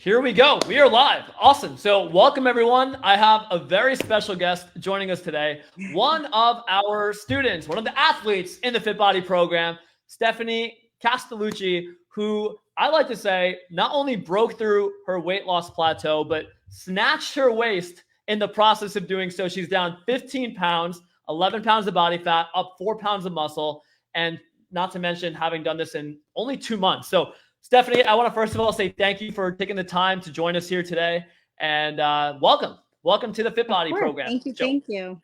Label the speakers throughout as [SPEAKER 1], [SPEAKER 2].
[SPEAKER 1] Here we go. We are live. Awesome. So, welcome everyone. I have a very special guest joining us today. One of our students, one of the athletes in the Fit Body program, Stephanie Castellucci, who I like to say not only broke through her weight loss plateau, but snatched her waist in the process of doing so. She's down 15 pounds, 11 pounds of body fat, up 4 pounds of muscle, and not to mention having done this in only 2 months. So, Stephanie, I want to first of all say thank you for taking the time to join us here today, and welcome. Welcome to the Fit Body program.
[SPEAKER 2] Thank you.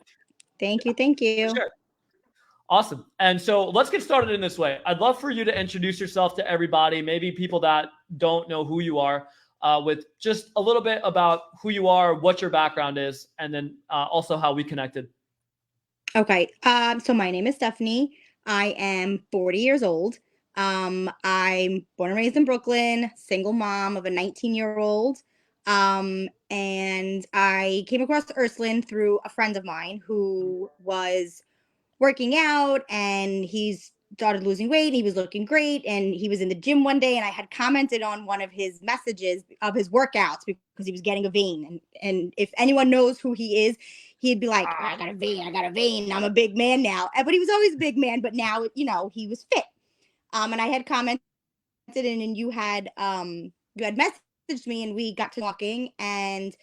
[SPEAKER 2] Thank you.
[SPEAKER 1] For sure. Awesome. And so let's get started in this way. I'd love for you to introduce yourself to everybody, maybe people that don't know who you are, with just a little bit about who you are, what your background is, and then also how we connected.
[SPEAKER 2] Okay. So my name is Stephanie. I am 40 years old. I'm born and raised in Brooklyn, single mom of a 19-year-old. And I came across Ursuline through a friend of mine who was working out, and he's started losing weight. He was looking great, and he was in the gym one day, and I had commented on one of his messages of his workouts because he was getting a vein. And if anyone knows who he is, he'd be like, oh, I got a vein. I'm a big man now. But he was always a big man, but now, he was fit. And I had commented, and you had messaged me, and we got to talking. And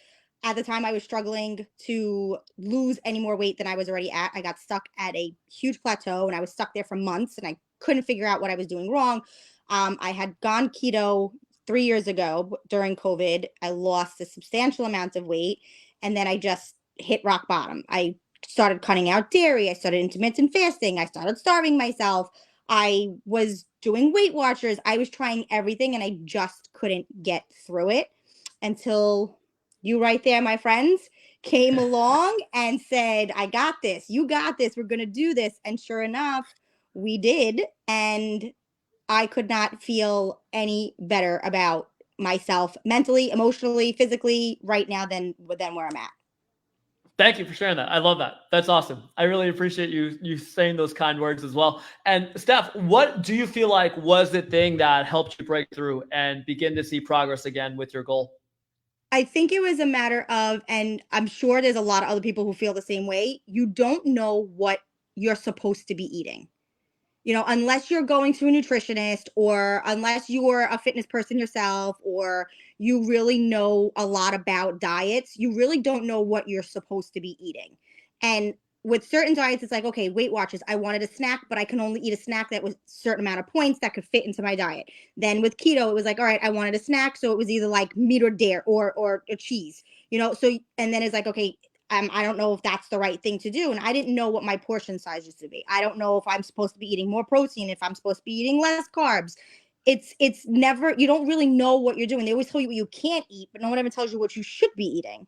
[SPEAKER 2] at the time, I was struggling to lose any more weight than I was already at. I got stuck at a huge plateau, and I was stuck there for months, and I couldn't figure out what I was doing wrong. I had gone keto 3 years ago during COVID. I lost a substantial amount of weight, and then I just hit rock bottom. I started cutting out dairy. I started intermittent fasting. I started starving myself. I was doing Weight Watchers. I was trying everything, and I just couldn't get through it until you right there, my friends, came along and said, I got this. You got this. We're going to do this. And sure enough, we did. And I could not feel any better about myself mentally, emotionally, physically right now than where I'm at.
[SPEAKER 1] Thank you for sharing that. I love that. That's awesome. I really appreciate you saying those kind words as well. And Steph, what do you feel like was the thing that helped you break through and begin to see progress again with your goal?
[SPEAKER 2] I think it was a matter of, and I'm sure there's a lot of other people who feel the same way, you don't know what you're supposed to be eating. Unless you're going to a nutritionist, or unless you're a fitness person yourself, or you really know a lot about diets, you really don't know what you're supposed to be eating. And with certain diets, it's like, okay, Weight Watchers, I wanted a snack, but I can only eat a snack that was a certain amount of points that could fit into my diet. Then with keto, it was like, all right, I wanted a snack, so it was either like meat or dairy or cheese, so, and then it's like, okay, I don't know if that's the right thing to do. And I didn't know what my portion size used to be. I don't know if I'm supposed to be eating more protein, if I'm supposed to be eating less carbs. It's never, you don't really know what you're doing. They always tell you what you can't eat, but no one ever tells you what you should be eating.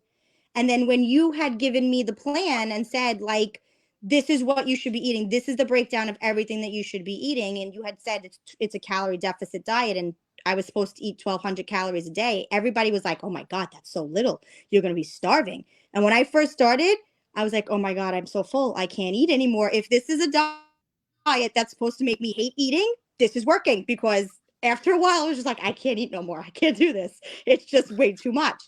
[SPEAKER 2] And then when you had given me the plan and said, like, this is what you should be eating, this is the breakdown of everything that you should be eating, and you had said it's a calorie deficit diet, and I was supposed to eat 1,200 calories a day, everybody was like, oh my God, that's so little. You're going to be starving. And when I first started, I was like, oh my God, I'm so full. I can't eat anymore. If this is a diet that's supposed to make me hate eating, this is working, because after a while, I was just like, I can't eat no more. I can't do this. It's just way too much.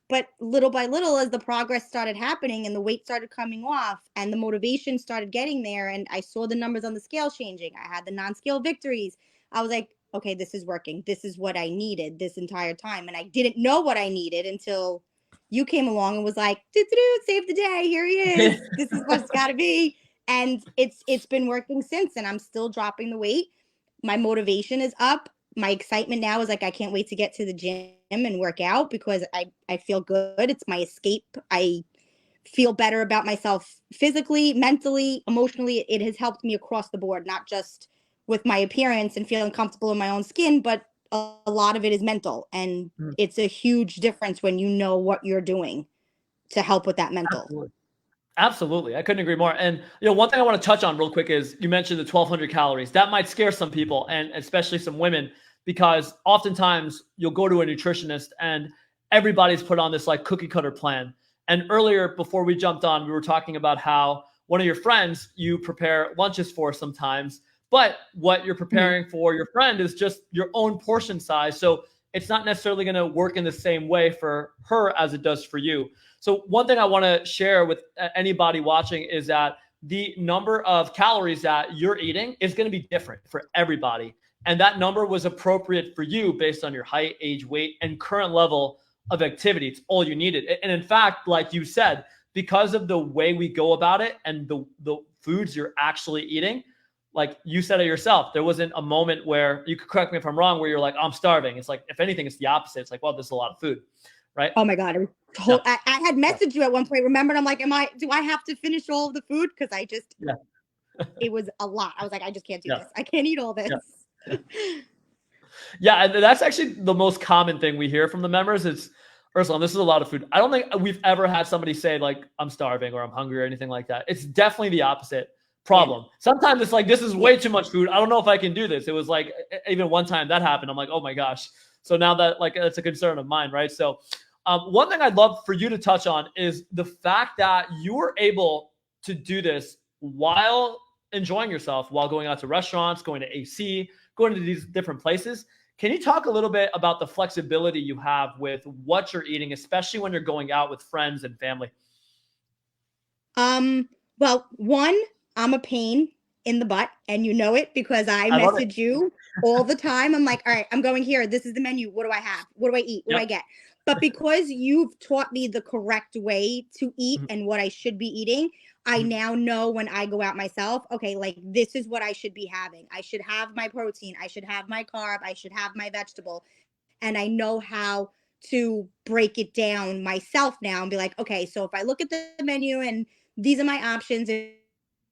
[SPEAKER 2] But little by little, as the progress started happening and the weight started coming off and the motivation started getting there, and I saw the numbers on the scale changing, I had the non-scale victories, I was like, okay, this is working. This is what I needed this entire time. And I didn't know what I needed until you came along and was like, save the day. Here he is. This is what it's got to be. And it's been working since, and I'm still dropping the weight. My motivation is up. My excitement now is like, I can't wait to get to the gym and work out, because I feel good. It's my escape. I feel better about myself physically, mentally, emotionally. It has helped me across the board, not just with my appearance and feeling comfortable in my own skin, but a lot of it is mental. And it's a huge difference when you know what you're doing to help with that mental.
[SPEAKER 1] Absolutely. I couldn't agree more. And, one thing I want to touch on real quick is you mentioned the 1,200 calories. That might scare some people, and especially some women, because oftentimes you'll go to a nutritionist and everybody's put on this like cookie cutter plan. And earlier, before we jumped on, we were talking about how one of your friends you prepare lunches for sometimes, but what you're preparing for your friend is just your own portion size. So it's not necessarily going to work in the same way for her as it does for you. So one thing I want to share with anybody watching is that the number of calories that you're eating is going to be different for everybody. And that number was appropriate for you based on your height, age, weight, and current level of activity. It's all you needed. And in fact, like you said, because of the way we go about it and the foods you're actually eating, like you said it yourself, there wasn't a moment where, you could correct me if I'm wrong, where you're like, I'm starving. It's like, if anything, it's the opposite. It's like, well, there's a lot of food, right?
[SPEAKER 2] Oh my God.
[SPEAKER 1] Yeah.
[SPEAKER 2] I had messaged you at one point, remember? And I'm like, do I have to finish all of the food? Because it was a lot. I was like, I just can't do this. I can't eat all this.
[SPEAKER 1] Yeah, and that's actually the most common thing we hear from the members. It's, Ursula, this is a lot of food. I don't think we've ever had somebody say like, I'm starving or I'm hungry or anything like that. It's definitely the opposite problem. Sometimes it's like, this is way too much food. I don't know if I can do this. It was like, even one time that happened, I'm like, oh my gosh. So now that, like, that's a concern of mine, right? So one thing I'd love for you to touch on is the fact that you were able to do this while enjoying yourself, while going out to restaurants, going to AC, going to these different places. Can you talk a little bit about the flexibility you have with what you're eating, especially when you're going out with friends and family?
[SPEAKER 2] Well, one, I'm a pain in the butt, and you know it because I message you all the time. I'm like, all right, I'm going here. This is the menu. What do I have? What do I eat? What do I get? But because you've taught me the correct way to eat and what I should be eating, I now know when I go out myself, okay, like this is what I should be having. I should have my protein. I should have my carb. I should have my vegetable. And I know how to break it down myself now and be like, okay, so if I look at the menu and these are my options, if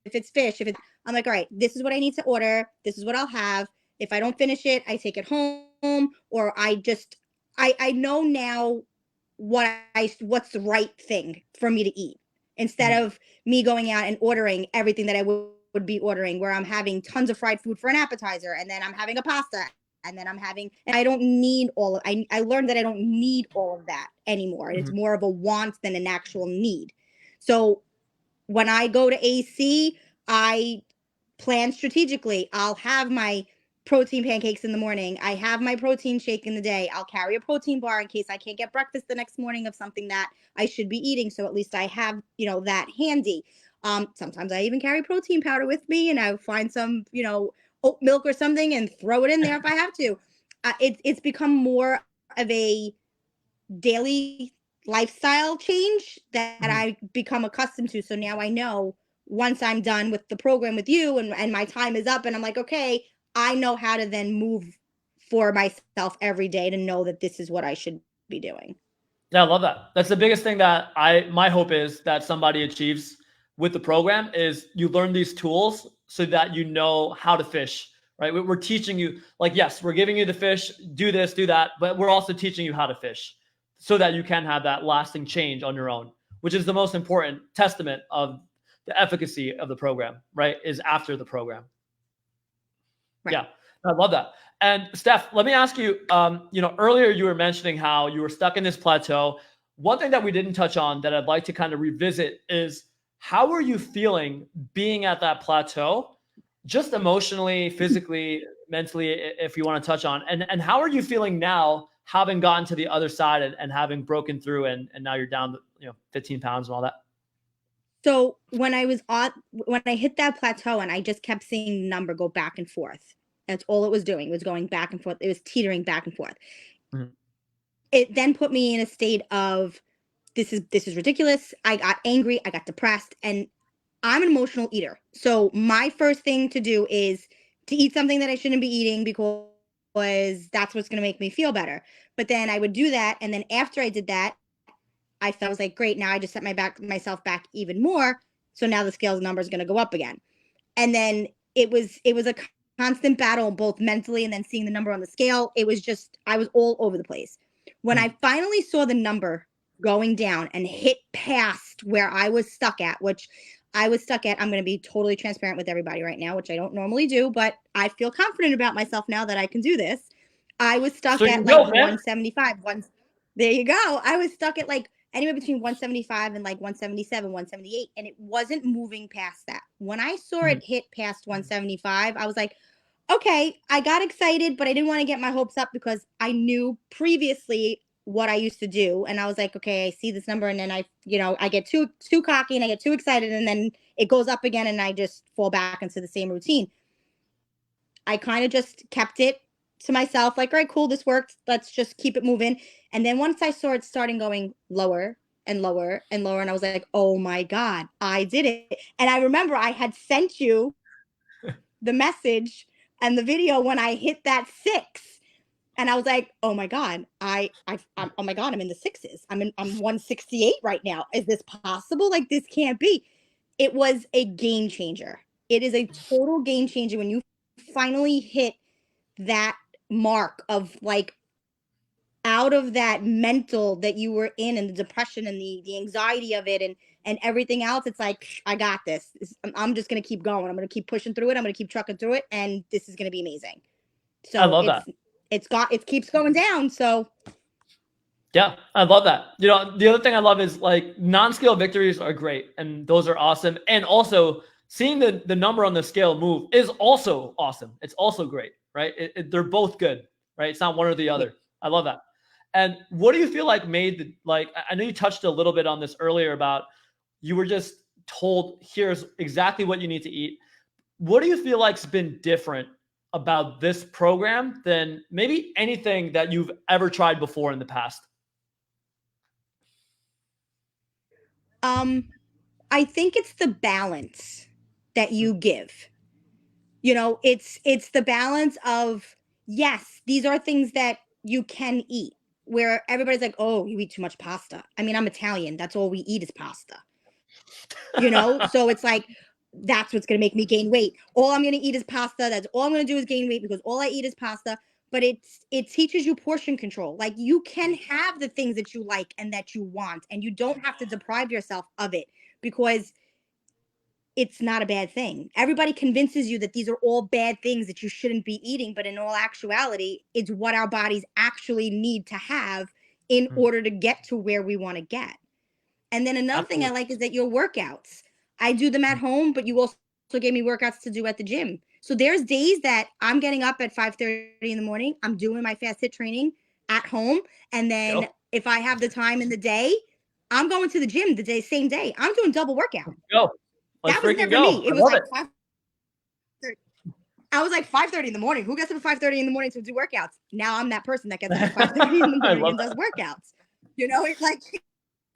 [SPEAKER 2] it's fish, I'm like, all right, this is what I need to order. This is what I'll have. If I don't finish it, I take it home, or I know now what's the right thing for me to eat, instead of me going out and ordering everything that I would be ordering, where I'm having tons of fried food for an appetizer, and then I'm having a pasta, and then I don't need I learned that I don't need all of that anymore. And it's more of a want than an actual need. So when I go to AC, I plan strategically. I'll have my protein pancakes in the morning. I have my protein shake in the day. I'll carry a protein bar in case I can't get breakfast the next morning of something that I should be eating. So at least I have, that handy. Sometimes I even carry protein powder with me, and I find some, oat milk or something and throw it in there if I have to. It's become more of a daily lifestyle change that I become accustomed to. So now I know once I'm done with the program with you and my time is up, and I'm like, okay, I know how to then move for myself every day to know that this is what I should be doing.
[SPEAKER 1] Yeah, I love that. That's the biggest thing that my hope is that somebody achieves with the program, is you learn these tools so that you know how to fish, right? We're teaching you, like, yes, we're giving you the fish, do this, do that, but we're also teaching you how to fish so that you can have that lasting change on your own, which is the most important testament of the efficacy of the program, right? Is after the program. Right. Yeah, I love that. And Steph, let me ask you, earlier you were mentioning how you were stuck in this plateau. One thing that we didn't touch on that I'd like to kind of revisit is, how were you feeling being at that plateau, just emotionally, physically, mentally, if you want to touch on, and how are you feeling now, having gotten to the other side and having broken through, and now you're down, 15 pounds and all that?
[SPEAKER 2] So when I hit that plateau and I just kept seeing the number go back and forth, that's all it was doing, was going back and forth. It was teetering back and forth. It then put me in a state of, this is ridiculous. I got angry. I got depressed, and I'm an emotional eater. So my first thing to do is to eat something that I shouldn't be eating, because that's what's going to make me feel better. But then I would do that. And then after I did that, I was like, great, now I just set myself back even more. So now the scales number is going to go up again. And then it was a constant battle, both mentally and then seeing the number on the scale. It was just, I was all over the place. When I finally saw the number going down and hit past where I was stuck at, which I was stuck at, I'm going to be totally transparent with everybody right now, which I don't normally do, but I feel confident about myself now that I can do this. I was stuck at 175. There you go. I was stuck at like anywhere between 175 and like 177, 178, and it wasn't moving past that. When I saw it hit past 175, I was like, okay, I got excited, but I didn't want to get my hopes up because I knew previously what I used to do. And I was like, okay, I see this number, and then I get too cocky and I get too excited, and then it goes up again and I just fall back into the same routine. I kind of just kept it to myself, like, all right, cool, this worked. Let's just keep it moving. And then once I saw it starting going lower and lower and lower, and I was like, oh my God, I did it. And I remember I had sent you the message and the video when I hit that 6. And I was like, oh my God, oh my God, I'm in the sixes. I'm 168 right now. Is this possible? Like, this can't be. It was a game changer. It is a total game changer when you finally hit that mark of, like, out of that mental that you were in, and the depression and the anxiety of it, and everything else. It's like, I got this. I'm just going to keep going. I'm going to keep pushing through it. I'm going to keep trucking through it. And this is going to be amazing.
[SPEAKER 1] I
[SPEAKER 2] So
[SPEAKER 1] love that.
[SPEAKER 2] it keeps going down. So
[SPEAKER 1] Yeah, I love that. You know, the other thing I love is like non-scale victories are great and those are awesome. And also seeing the number on the scale move is also awesome. It's also great, right? They're both good, right? It's not one or the
[SPEAKER 2] yeah.
[SPEAKER 1] other. I love that. And what do you feel like made the, like, I know you touched a little bit on this earlier about you were just told, here's exactly what you need to eat. What do you feel like's been different about this program than maybe anything that you've ever tried before in the past?
[SPEAKER 2] I think it's the balance that you give. It's the balance of, yes, these are things that you can eat, where everybody's like, oh, you eat too much pasta. I mean, I'm Italian. That's all we eat is pasta. So it's like, that's what's going to make me gain weight. All I'm going to eat is pasta. That's all I'm going to do is gain weight because all I eat is pasta. But it teaches you portion control. Like, you can have the things that you like and that you want, and you don't have to deprive yourself of it, because it's not a bad thing. Everybody convinces you that these are all bad things that you shouldn't be eating, but in all actuality, it's what our bodies actually need to have in
[SPEAKER 1] Hmm,
[SPEAKER 2] order to get to where we want to get. And then another thing I
[SPEAKER 1] absolutely.
[SPEAKER 2] like is that your workouts, I do them at home, but you also gave me workouts to do at the gym. So there's days that I'm getting up at 5:30 in the morning. I'm doing my fast hit training at home. And then
[SPEAKER 1] Go.
[SPEAKER 2] if I have the time in the day, I'm going to the gym same day. I'm doing double workout.
[SPEAKER 1] Go. Let's
[SPEAKER 2] That was
[SPEAKER 1] freaking
[SPEAKER 2] never
[SPEAKER 1] go.
[SPEAKER 2] me. It
[SPEAKER 1] I
[SPEAKER 2] was
[SPEAKER 1] love
[SPEAKER 2] like
[SPEAKER 1] it.
[SPEAKER 2] 5:30. I was like 5:30 in the morning. Who gets up at 5:30 in the morning to do workouts? Now I'm that person that gets up at 5:30 in the
[SPEAKER 1] I
[SPEAKER 2] morning
[SPEAKER 1] love
[SPEAKER 2] and does
[SPEAKER 1] that.
[SPEAKER 2] workouts. It like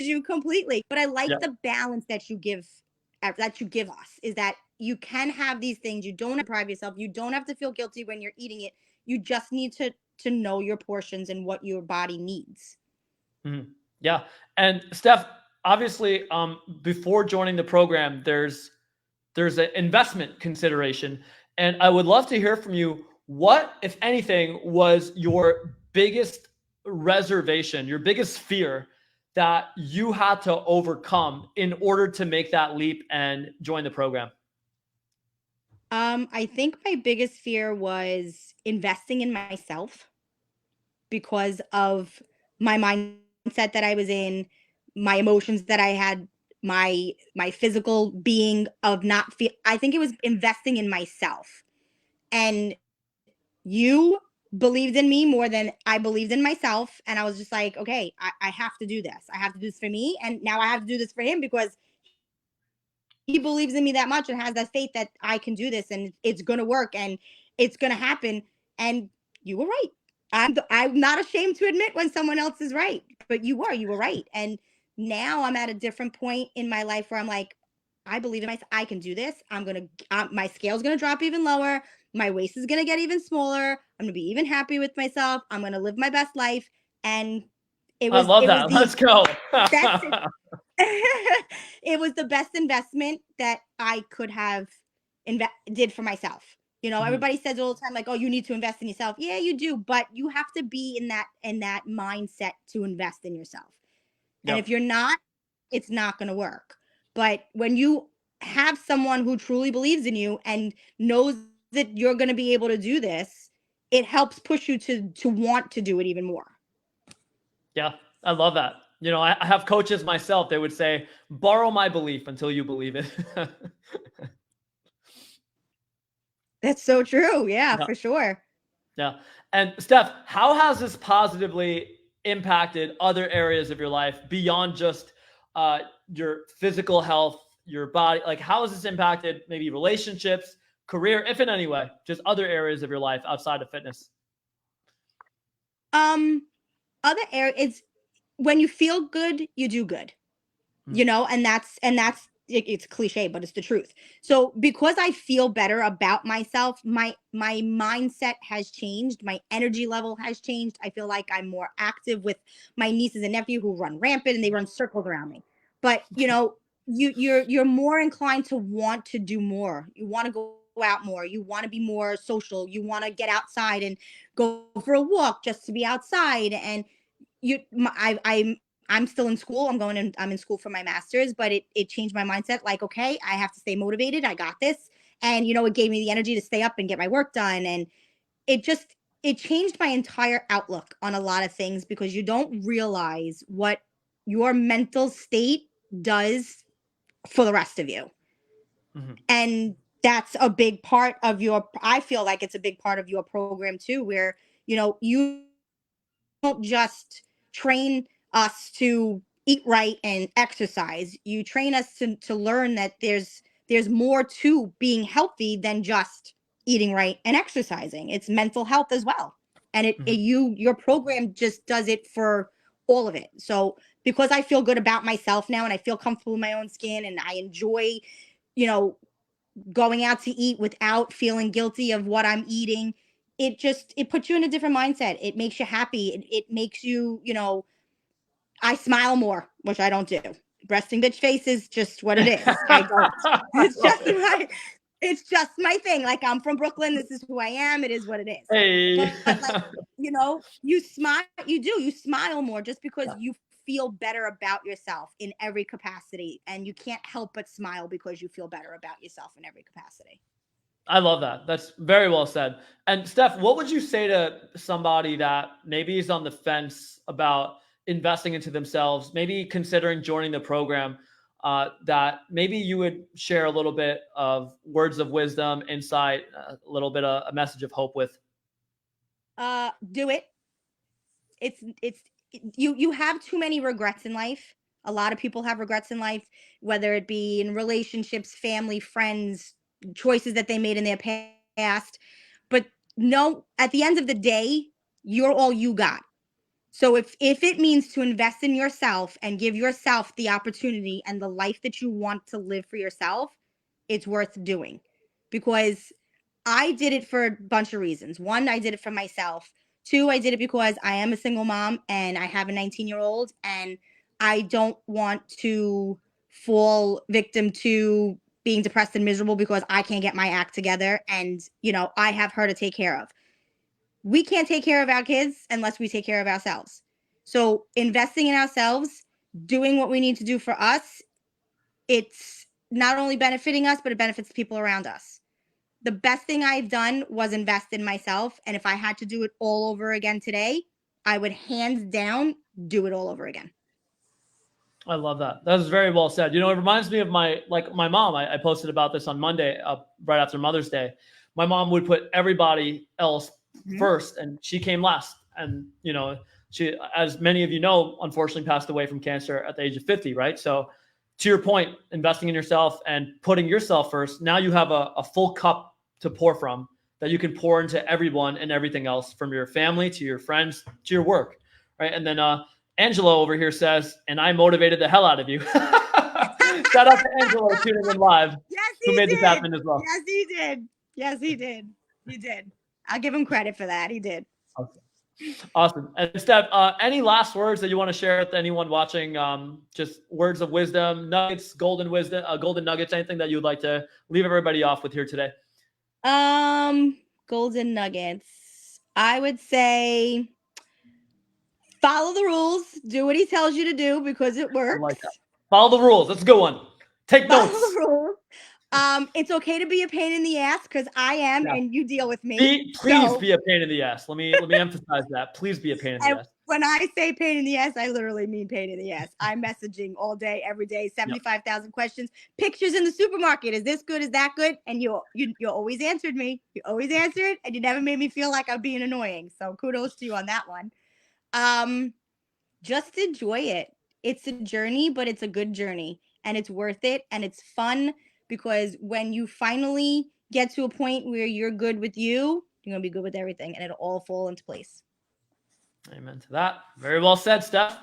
[SPEAKER 2] you completely. But I
[SPEAKER 1] Yeah.
[SPEAKER 2] like the balance that you give us, is that you can have these things. You don't deprive yourself. You don't have to feel guilty when you're eating it. You just need to know your portions and what your body needs.
[SPEAKER 1] Mhm. Yeah. And Steph, obviously, before joining the program, there's an investment consideration. And I would love to hear from you. What, if anything, was your biggest reservation, your biggest fear that you had to overcome in order to make that leap and join the program?
[SPEAKER 2] I think my biggest fear was investing in myself because of my mindset that I was in, my emotions that I had, my physical being of not feel. I think it was investing in myself. And you believed in me more than I believed in myself. And I was just like, okay, I have to do this. I have to do this for me. And now I have to do this for him, because he believes in me that much and has that faith that I can do this and it's going to work and it's going to happen. And you were right. I'm not ashamed to admit when someone else is right, but you were right. And now I'm at a different point in my life where I'm like, I believe in myself. I can do this. My scale's going to drop even lower. My waist is going to get even smaller. I'm going to be even happy with myself. I'm going to live my best life. And
[SPEAKER 1] I love
[SPEAKER 2] it was
[SPEAKER 1] that.
[SPEAKER 2] the
[SPEAKER 1] Let's go.
[SPEAKER 2] best it was the best investment that I could have did for myself.
[SPEAKER 1] Mhm.
[SPEAKER 2] Everybody says all the time, like, oh, you need to invest in yourself. Yeah, you do, but you have to be in that mindset to invest in yourself. And if
[SPEAKER 1] Yep.
[SPEAKER 2] you're not, it's not going to work. But when you have someone who truly believes in you and knows that you're going to be able to do this, it helps push you to want to do it even more.
[SPEAKER 1] Yeah, I love that. You know, I have coaches myself. They would say, borrow my belief until you believe it.
[SPEAKER 2] That's so true. Yeah,
[SPEAKER 1] Yeah.
[SPEAKER 2] for sure.
[SPEAKER 1] Yeah. And Steph, how has this positively impacted other areas of your life beyond just your physical health, your body? Like, how has this impacted maybe relationships, career, if in any way, just other areas of your life outside of fitness?
[SPEAKER 2] Um, Other areas, when you feel good, you do good.
[SPEAKER 1] Mm,
[SPEAKER 2] And that's it's cliche, but it's the truth. So because I feel better about myself, my mindset has changed, my energy level has changed. I feel like I'm more active with my nieces and nephew who run rampant and they run circles around me. But you're more inclined to want to do more. You want to go out more, you want to be more social, you want to get outside and go for a walk just to be outside. And I'm still in school. I'm in school for my master's, but it changed my mindset. Like, okay, I have to stay motivated. I got this. And it gave me the energy to stay up and get my work done. And it just it changed my entire outlook on a lot of things because you don't realize what your mental state does for the rest of you.
[SPEAKER 1] mhm,
[SPEAKER 2] And that's a big part of I feel like it's a big part of your program too, where you don't just train us to eat right and exercise. You train us to learn that there's more to being healthy than just eating right and exercising. It's mental health as well. And
[SPEAKER 1] mhm.
[SPEAKER 2] your program just does it for all of it. So because I feel good about myself now and I feel comfortable in my own skin and I enjoy, you know, going out to eat without feeling guilty of what I'm eating, it puts you in a different mindset. It makes you happy. It makes you, I smile more, which I don't do. Resting bitch face is just what it is. I don't.
[SPEAKER 1] I
[SPEAKER 2] It's
[SPEAKER 1] love
[SPEAKER 2] just
[SPEAKER 1] it.
[SPEAKER 2] my thing. Like, I'm from Brooklyn. This is who I am. It is what it is.
[SPEAKER 1] Hey.
[SPEAKER 2] But like, you smile more just because you feel better about yourself in every capacity. And you can't help but smile because you feel better about yourself in every capacity.
[SPEAKER 1] I love that. That's very well said. And Steph, what would you say to somebody that maybe is on the fence about investing into themselves, maybe considering joining the program, that maybe you would share a little bit of words of wisdom, insight, a little bit of a message of hope with?
[SPEAKER 2] Do it. It's You have too many regrets in life. A lot of people have regrets in life, whether it be in relationships, family, friends, choices that they made in their past. But no, at the end of the day, you're all you got. So if it means to invest in yourself and give yourself the opportunity and the life that you want to live for yourself, it's worth doing. Because I did it for a bunch of reasons. One, I did it for myself. Two, I did it because I am a single mom and I have a 19-year-old and I don't want to fall victim to being depressed and miserable because I can't get my act together and, I have her to take care of. We can't take care of our kids unless we take care of ourselves. So investing in ourselves, doing what we need to do for us, it's not only benefiting us, but it benefits the people around us. The best thing I've done was invest in myself. And if I had to do it all over again today, I would hands down do it all over again.
[SPEAKER 1] I love that. That was very well said. It reminds me of my mom. I posted about this on Monday, right after Mother's Day. My mom would put everybody else
[SPEAKER 2] Mhm.
[SPEAKER 1] first, and she came last. And she, as many of you know, unfortunately passed away from cancer at the age of 50. Right. So, to your point, investing in yourself and putting yourself first. Now you have a full cup to pour from that you can pour into everyone and everything else, from your family to your friends to your work. Right. And then Angelo over here says, and I motivated the hell out of you. Shout out to Angelo tuning in live,
[SPEAKER 2] Yes,
[SPEAKER 1] who
[SPEAKER 2] he
[SPEAKER 1] made this
[SPEAKER 2] did.
[SPEAKER 1] happen as well.
[SPEAKER 2] Yes, he did. Yes, he did. He did. I'll give him credit for that. He did.
[SPEAKER 1] Awesome. Awesome. And Steph, any last words that you want to share with anyone watching? Just words of wisdom, nuggets, golden wisdom, golden nuggets, anything that you would like to leave everybody off with here today?
[SPEAKER 2] Golden nuggets. I would say follow the rules, do what he tells you to do because it
[SPEAKER 1] I like that.
[SPEAKER 2] works.
[SPEAKER 1] Follow the rules. That's a good one. Take
[SPEAKER 2] Follow
[SPEAKER 1] notes.
[SPEAKER 2] the rules. It's okay to be a pain in the ass because I am,
[SPEAKER 1] Yeah.
[SPEAKER 2] and you deal with me.
[SPEAKER 1] Please
[SPEAKER 2] So,
[SPEAKER 1] be a pain in the ass. Let me emphasize that. Please be a pain in the
[SPEAKER 2] and
[SPEAKER 1] ass.
[SPEAKER 2] When I say pain in the ass, I literally mean pain in the ass. I'm messaging all day, every day, 75,000 questions, pictures in the supermarket. Is this good? Is that good? And you always answered me. You always answered, and you never made me feel like I'm being annoying. So kudos to you on that one. Just enjoy it. It's a journey, but it's a good journey, and it's worth it, and it's fun, because when you finally get to a point where you're good with you're gonna be good with everything, and it'll all fall into place.
[SPEAKER 1] Amen to that. Very well said, Steph.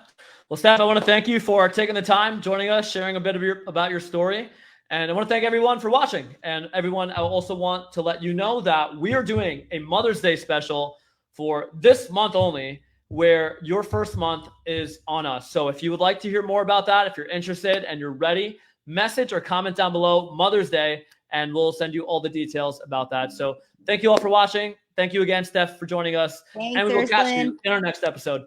[SPEAKER 1] Well, Steph, I want to thank you for taking the time, joining us, sharing a bit of about your story. And I want to thank everyone for watching. And everyone, I also want to let you know that we are doing a Mother's Day special for this month only, where your first month is on us. So if you would like to hear more about that, if you're interested and you're ready, message or comment down below Mother's Day, and we'll send you all the details about that. So thank you all for watching. Thank you again, Steph, for joining us.
[SPEAKER 2] Thanks,
[SPEAKER 1] and we will catch
[SPEAKER 2] Ursula.
[SPEAKER 1] you in our next episode.